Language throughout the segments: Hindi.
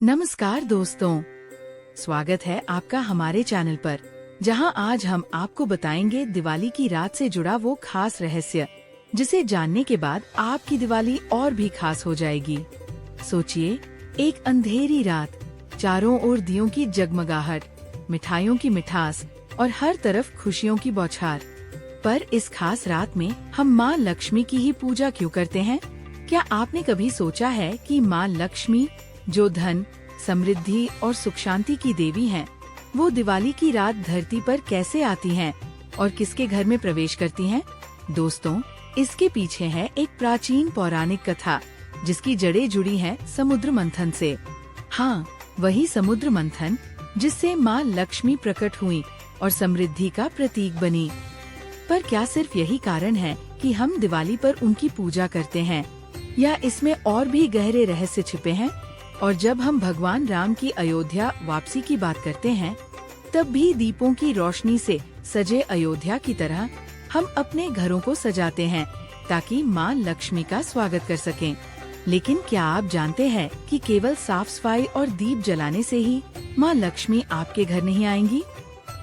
नमस्कार दोस्तों, स्वागत है आपका हमारे चैनल पर, जहां आज हम आपको बताएंगे दिवाली की रात से जुड़ा वो खास रहस्य, जिसे जानने के बाद आपकी दिवाली और भी खास हो जाएगी। सोचिए, एक अंधेरी रात, चारों ओर दियों की जगमगाहट, मिठाइयों की मिठास और हर तरफ खुशियों की बौछार। पर इस खास रात में हम माँ लक्ष्मी की ही पूजा क्यों करते हैं? क्या आपने कभी सोचा है कि माँ लक्ष्मी, जो धन, समृद्धि और सुख शांति की देवी हैं, वो दिवाली की रात धरती पर कैसे आती हैं और किसके घर में प्रवेश करती हैं? दोस्तों, इसके पीछे है एक प्राचीन पौराणिक कथा, जिसकी जड़ें जुड़ी हैं समुद्र मंथन से। हाँ, वही समुद्र मंथन जिससे माँ लक्ष्मी प्रकट हुई और समृद्धि का प्रतीक बनी। पर क्या सिर्फ यही कारण है कि हम दिवाली पर उनकी पूजा करते हैं, या इसमें और भी गहरे रहस्य छिपे हैं? और जब हम भगवान राम की अयोध्या वापसी की बात करते हैं, तब भी दीपों की रोशनी से सजे अयोध्या की तरह हम अपने घरों को सजाते हैं, ताकि माँ लक्ष्मी का स्वागत कर सकें। लेकिन क्या आप जानते हैं कि केवल साफ सफाई और दीप जलाने से ही माँ लक्ष्मी आपके घर नहीं आएंगी?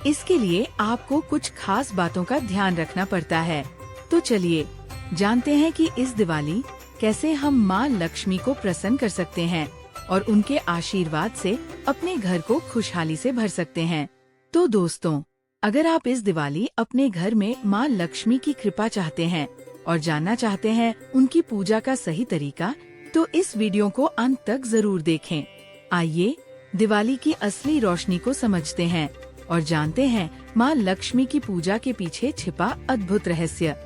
इसके लिए आपको कुछ खास बातों का ध्यान रखना पड़ता है। तो चलिए जानते हैं कि इस दिवाली कैसे हम माँ लक्ष्मी को प्रसन्न कर सकते हैं और उनके आशीर्वाद से अपने घर को खुशहाली से भर सकते हैं। तो दोस्तों, अगर आप इस दिवाली अपने घर में माँ लक्ष्मी की कृपा चाहते हैं और जानना चाहते हैं उनकी पूजा का सही तरीका, तो इस वीडियो को अंत तक जरूर देखें। आइए दिवाली की असली रोशनी को समझते हैं और जानते हैं माँ लक्ष्मी की पूजा के पीछे छिपा अद्भुत रहस्य।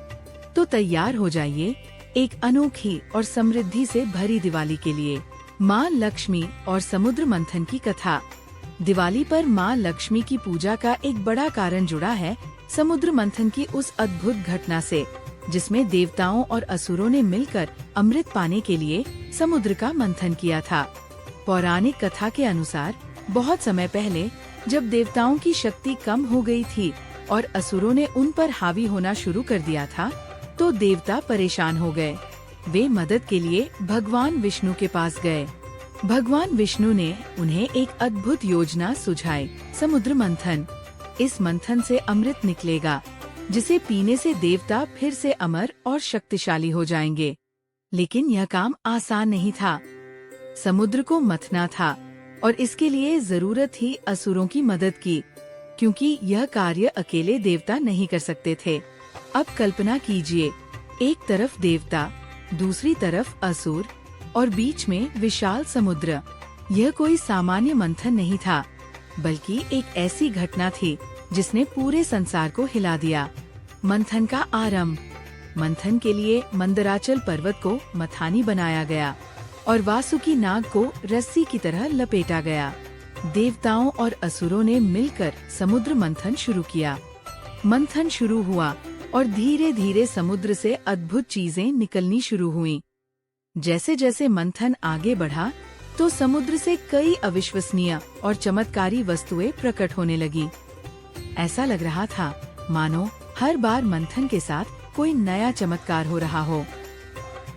तो तैयार हो जाइए एक अनोखी और समृद्धि से भरी दिवाली के लिए। माँ लक्ष्मी और समुद्र मंथन की कथा। दिवाली पर माँ लक्ष्मी की पूजा का एक बड़ा कारण जुड़ा है समुद्र मंथन की उस अद्भुत घटना से, जिसमें देवताओं और असुरों ने मिलकर अमृत पाने के लिए समुद्र का मंथन किया था। पौराणिक कथा के अनुसार बहुत समय पहले, जब देवताओं की शक्ति कम हो गई थी और असुरों ने उन पर हावी होना शुरू कर दिया था, तो देवता परेशान हो गए। वे मदद के लिए भगवान विष्णु के पास गए। भगवान विष्णु ने उन्हें एक अद्भुत योजना सुझाई, समुद्र मंथन। इस मंथन से अमृत निकलेगा, जिसे पीने से देवता फिर से अमर और शक्तिशाली हो जाएंगे। लेकिन यह काम आसान नहीं था। समुद्र को मथना था और इसके लिए जरूरत थी असुरों की मदद की, क्योंकि यह कार्य अकेले देवता नहीं कर सकते थे। अब कल्पना कीजिए, एक तरफ देवता, दूसरी तरफ असुर और बीच में विशाल समुद्र। यह कोई सामान्य मंथन नहीं था, बल्कि एक ऐसी घटना थी जिसने पूरे संसार को हिला दिया। मंथन का आरंभ। मंथन के लिए मंदराचल पर्वत को मथानी बनाया गया और वासुकी नाग को रस्सी की तरह लपेटा गया। देवताओं और असुरों ने मिलकर समुद्र मंथन शुरू किया। मंथन शुरू हुआ और धीरे धीरे समुद्र से अद्भुत चीजें निकलनी शुरू हुईं। जैसे जैसे मंथन आगे बढ़ा, तो समुद्र से कई अविश्वसनीय और चमत्कारी वस्तुएं प्रकट होने लगी। ऐसा लग रहा था मानो हर बार मंथन के साथ कोई नया चमत्कार हो रहा हो।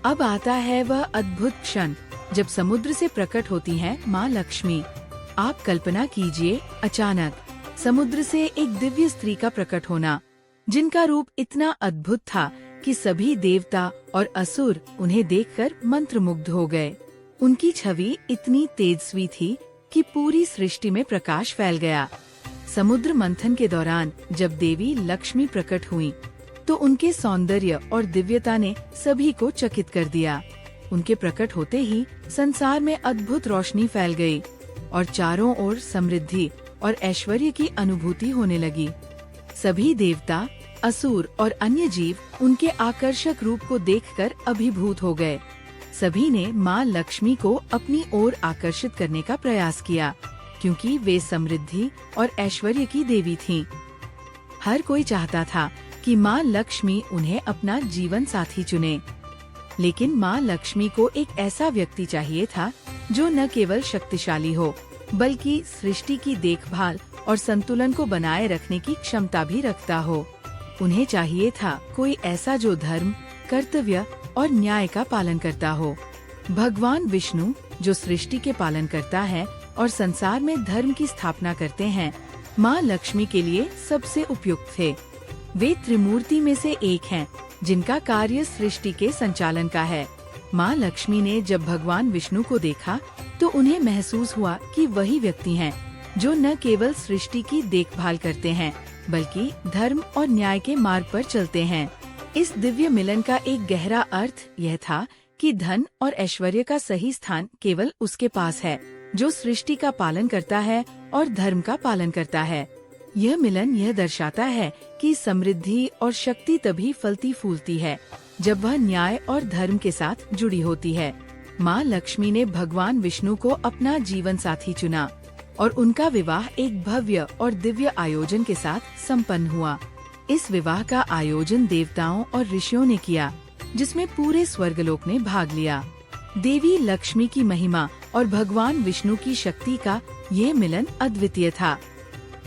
अब आता है वह अद्भुत क्षण जब समुद्र से प्रकट होती हैं माँ लक्ष्मी। आप कल्पना कीजिए, अचानक समुद्र से एक दिव्य स्त्री का प्रकट होना, जिनका रूप इतना अद्भुत था कि सभी देवता और असुर उन्हें देखकर मंत्रमुग्ध हो गए। उनकी छवि इतनी तेजस्वी थी कि पूरी सृष्टि में प्रकाश फैल गया। समुद्र मंथन के दौरान जब देवी लक्ष्मी प्रकट हुई, तो उनके सौंदर्य और दिव्यता ने सभी को चकित कर दिया। उनके प्रकट होते ही संसार में अद्भुत रोशनी फैल गई और चारों ओर समृद्धि और ऐश्वर्य की अनुभूति होने लगी। सभी देवता, असुर और अन्य जीव उनके आकर्षक रूप को देखकर अभिभूत हो गए। सभी ने माँ लक्ष्मी को अपनी ओर आकर्षित करने का प्रयास किया, क्योंकि वे समृद्धि और ऐश्वर्य की देवी थीं। हर कोई चाहता था कि माँ लक्ष्मी उन्हें अपना जीवन साथी चुने। लेकिन माँ लक्ष्मी को एक ऐसा व्यक्ति चाहिए था जो न केवल शक्तिशाली हो, बल्कि सृष्टि की देखभाल और संतुलन को बनाए रखने की क्षमता भी रखता हो। उन्हें चाहिए था कोई ऐसा जो धर्म, कर्तव्य और न्याय का पालन करता हो। भगवान विष्णु, जो सृष्टि के पालन करता है और संसार में धर्म की स्थापना करते हैं, माँ लक्ष्मी के लिए सबसे उपयुक्त थे। वे त्रिमूर्ति में से एक हैं, जिनका कार्य सृष्टि के संचालन का है। माँ लक्ष्मी ने जब भगवान विष्णु को देखा तो उन्हें महसूस हुआ कि वही व्यक्ति हैं, जो न केवल सृष्टि की देखभाल करते हैं, बल्कि धर्म और न्याय के मार्ग पर चलते हैं। इस दिव्य मिलन का एक गहरा अर्थ यह था कि धन और ऐश्वर्य का सही स्थान केवल उसके पास है, जो सृष्टि का पालन करता है और धर्म का पालन करता है। यह मिलन यह दर्शाता है कि समृद्धि और शक्ति तभी फलती फूलती है, जब वह न्याय और धर्म के साथ जुड़ी होती है। माँ लक्ष्मी ने भगवान विष्णु को अपना जीवन साथी चुना और उनका विवाह एक भव्य और दिव्य आयोजन के साथ संपन्न हुआ। इस विवाह का आयोजन देवताओं और ऋषियों ने किया, जिसमें पूरे स्वर्गलोक ने भाग लिया। देवी लक्ष्मी की महिमा और भगवान विष्णु की शक्ति का ये मिलन अद्वितीय था।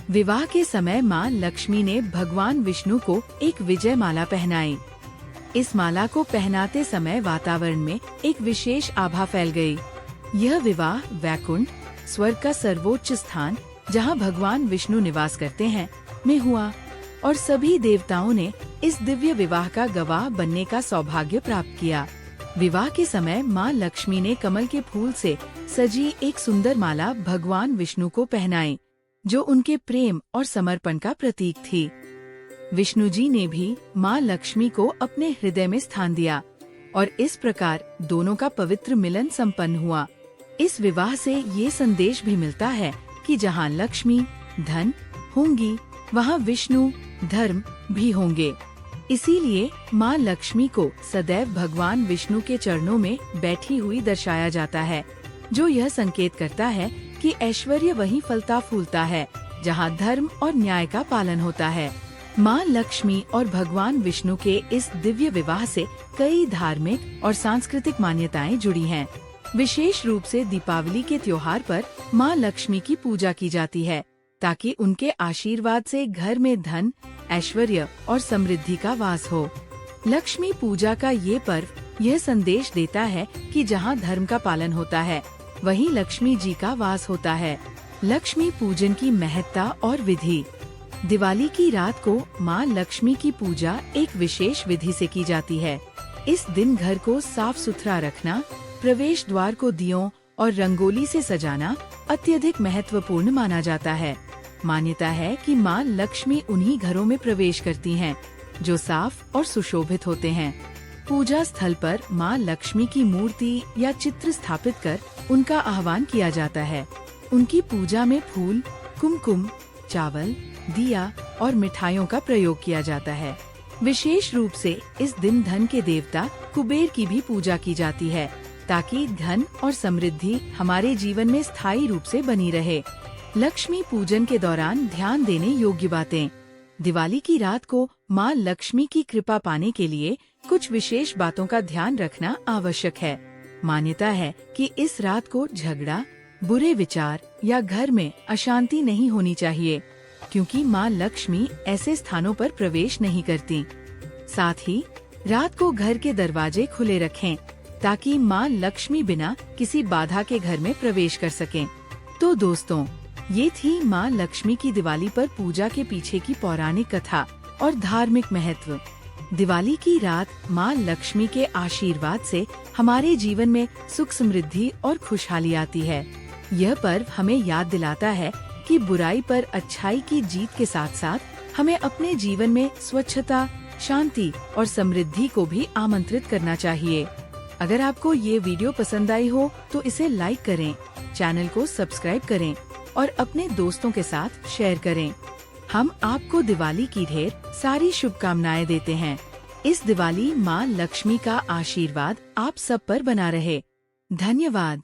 विवाह के समय माँ लक्ष्मी ने भगवान विष्णु को एक विजय माला पहनाई। इस माला को पहनाते समय वातावरण में एक विशेष आभा फैल गई। यह विवाह वैकुंठ, स्वर्ग का सर्वोच्च स्थान, जहाँ भगवान विष्णु निवास करते हैं, में हुआ और सभी देवताओं ने इस दिव्य विवाह का गवाह बनने का सौभाग्य प्राप्त किया। विवाह के समय माँ लक्ष्मी ने कमल के फूल से सजी एक सुंदर माला भगवान विष्णु को पहनाई, जो उनके प्रेम और समर्पण का प्रतीक थी। विष्णु जी ने भी माँ लक्ष्मी को अपने हृदय में स्थान दिया और इस प्रकार दोनों का पवित्र मिलन संपन्न हुआ। इस विवाह से ये संदेश भी मिलता है कि जहाँ लक्ष्मी धन होंगी, वहाँ विष्णु धर्म भी होंगे। इसीलिए माँ लक्ष्मी को सदैव भगवान विष्णु के चरणों में बैठी हुई दर्शाया जाता है, जो यह संकेत करता है कि ऐश्वर्य वहीं फलता फूलता है, जहाँ धर्म और न्याय का पालन होता है। माँ लक्ष्मी और भगवान विष्णु के इस दिव्य विवाह से कई धार्मिक और सांस्कृतिक मान्यताएं जुड़ी हैं। विशेष रूप से दीपावली के त्योहार पर माँ लक्ष्मी की पूजा की जाती है, ताकि उनके आशीर्वाद से घर में धन, ऐश्वर्य और समृद्धि का वास हो। लक्ष्मी पूजा का ये पर्व यह संदेश देता है कि जहाँ धर्म का पालन होता है, वहीं लक्ष्मी जी का वास होता है। लक्ष्मी पूजन की महत्ता और विधि। दिवाली की रात को माँ लक्ष्मी की पूजा एक विशेष विधि से की जाती है। इस दिन घर को साफ सुथरा रखना, प्रवेश द्वार को दियों और रंगोली से सजाना अत्यधिक महत्वपूर्ण माना जाता है। मान्यता है कि माँ लक्ष्मी उन्हीं घरों में प्रवेश करती हैं, जो साफ और सुशोभित होते हैं। पूजा स्थल पर माँ लक्ष्मी की मूर्ति या चित्र स्थापित कर उनका आह्वान किया जाता है। उनकी पूजा में फूल, कुमकुम, चावल, दिया और मिठाइयों का प्रयोग किया जाता है। विशेष रूप से इस दिन धन के देवता कुबेर की भी पूजा की जाती है, ताकि धन और समृद्धि हमारे जीवन में स्थायी रूप से बनी रहे। लक्ष्मी पूजन के दौरान ध्यान देने योग्य बातें। दिवाली की रात को माँ लक्ष्मी की कृपा पाने के लिए कुछ विशेष बातों का ध्यान रखना आवश्यक है। मान्यता है कि इस रात को झगड़ा, बुरे विचार या घर में अशांति नहीं होनी चाहिए, क्योंकि माँ लक्ष्मी ऐसे स्थानों पर प्रवेश नहीं करती। साथ ही रात को घर के दरवाजे खुले रखें, ताकि माँ लक्ष्मी बिना किसी बाधा के घर में प्रवेश कर सकें। तो दोस्तों, ये थी माँ लक्ष्मी की दिवाली पर पूजा के पीछे की पौराणिक कथा और धार्मिक महत्व। दिवाली की रात माँ लक्ष्मी के आशीर्वाद से हमारे जीवन में सुख, समृद्धि और खुशहाली आती है। यह पर्व हमें याद दिलाता है कि बुराई पर अच्छाई की जीत के साथ साथ हमें अपने जीवन में स्वच्छता, शांति और समृद्धि को भी आमंत्रित करना चाहिए। अगर आपको ये वीडियो पसंद आई हो तो इसे लाइक करें, चैनल को सब्सक्राइब करें और अपने दोस्तों के साथ शेयर करें। हम आपको दिवाली की ढेर सारी शुभकामनाएं देते हैं। इस दिवाली माँ लक्ष्मी का आशीर्वाद आप सब पर बना रहे। धन्यवाद।